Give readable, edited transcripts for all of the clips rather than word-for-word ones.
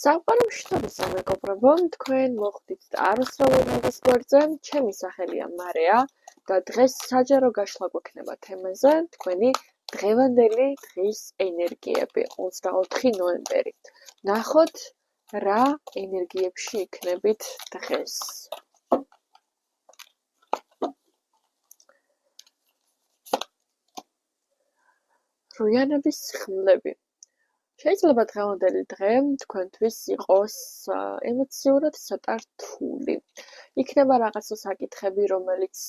საყვარელშთაბისა მეგობრებო, თქვენ მოხვდით არუსროლოგიის გვერდზე, ჩემი სახელია მარია და დღეს საჯარო გაშლა გვექნება თემაზე თქვენი დღევანდელი დღის ენერგიები 24 ნოემბერი. ნახოთ რა ენერგიებში იქნებით დღეს. რუიანების ხმლები. შეიძლება დღევანდელი დღე თქვენთვის იყოს ემოციურად ცოტა რთული. იქნება რაღაცა საკითხები, რომელიც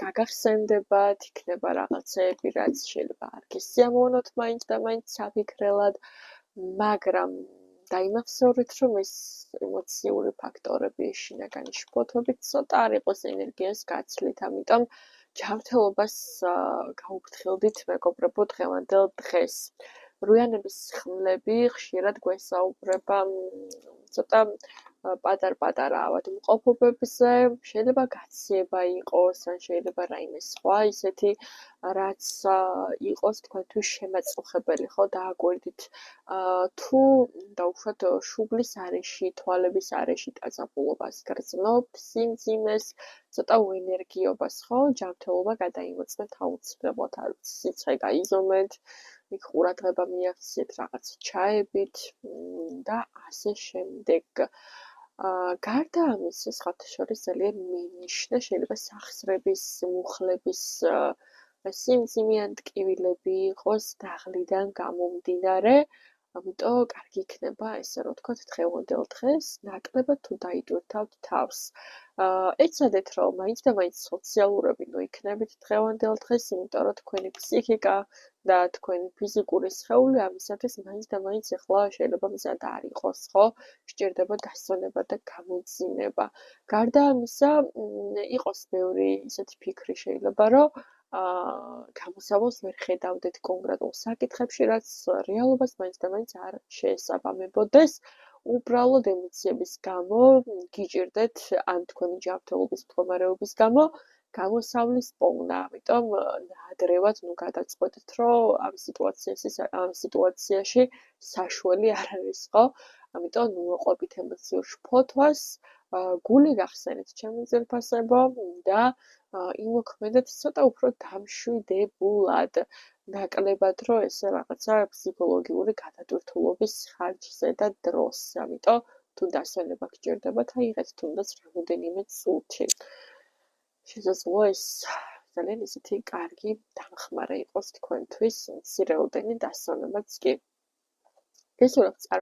გაგახსენდებათ, იქნება რაღაცეები, რაც შეიძლება არ გესიამოვნოთ მაინც და მაინც საფიქრელად, მაგრამ დაიმახსოვრეთ, რომ ეს ემოციური ფაქტორები შინაგანი შფოთვებით ცოტა არ იყოს ენერგიას გაცვლით, ამიტომ ჯანმრთელობას გაუფრთხილდით მეგობრებო დღევანდელ დღეს. რუიანების ხმლები ხშირად გვესაუბრება ცოტა პატარ-პატარა ავადმყოფობებზე, შეიძლება გაციება იყოს, ან შეიძლება რაიმე სხვა ისეთი, რაც იყოს თქვენთვის შემაწუხებელი, ხო, დააკვირდით, თუ დაუშვათ შუბლის არეში, თვალების არეში ტაცაპულობას გრძნობთ, სიმძიმეს, ცოტა უენერგიობას, ხო, ჯანმრთელობა გადაიმოწმეთ აუცილებლად, არ ვიცი, სიცხე გაიზომეთ, იქ ყურადღება მიაქციეთ რაღაც ჩაებით და ასე შემდეგ. გარდა ამისა, სხვათა შორის ძალიან მინიშნა შეიძლება სახსრების, მუხლების სიმძიმე ან ტკივილები იყოს დაღლიდან გამომდინარე, ამიტომ კარგი იქნება ესე რომ ვთქვათ დღევანდელ დღეს ნაკლებად თუ დაიტვირთავთ თავს. ეცადეთ რომ მაინც და მაინც სოციალურები იქნებით დღევანდელ დღეს, იმიტომ რომ თქვენი ფსიქიკა და თქვენი ფიზიკური სხეული ამისათვის მაინც და მაინც ახლა შეიძლება მზად არ იყოს, ხო? სჭირდება დასვენება და გამოძინება. გარდა ამისა, იყოს ბევრი ისეთი ფიქრი შეიძლება, რომ გამოსავალს ვერ ხედავდეთ კონკრეტულ საკითხებში, რაც რეალობას მაინც და მაინც არ შეესაბამებოდეს. უბრალოდ ემოციების გამო გიჭირდეთ ან თქვენი ჯანმრთელობის მდგომარეობის გამო გამოსავლის პოვნა, ამიტომ ნაადრევად გადაწყვეტთ, რომ ამ სიტუაციაში საშველი არ არის, ხო? ამიტომ უყვებით ემოციურ შფოთვას, გული გახსენეთ ჩემი ძვირფასებო და იმოქმედეთ ცოტა უფრო დამშვიდებულად, ნაკლებად რომ ესე რაღაცა ფსიქოლოგიური გადატვირთულობის ხარჯზე და დროს, ამიტომ თუ დასვენება გჭირდებათ, აიღეთ თუნდაც რამოდენიმე წუთი. შესაძლოა ეს ძალიან ისეთი კარგი დამხმარე იყოს თქვენთვის, მცირეოდენი დასვენებაც კი. გესურვებთ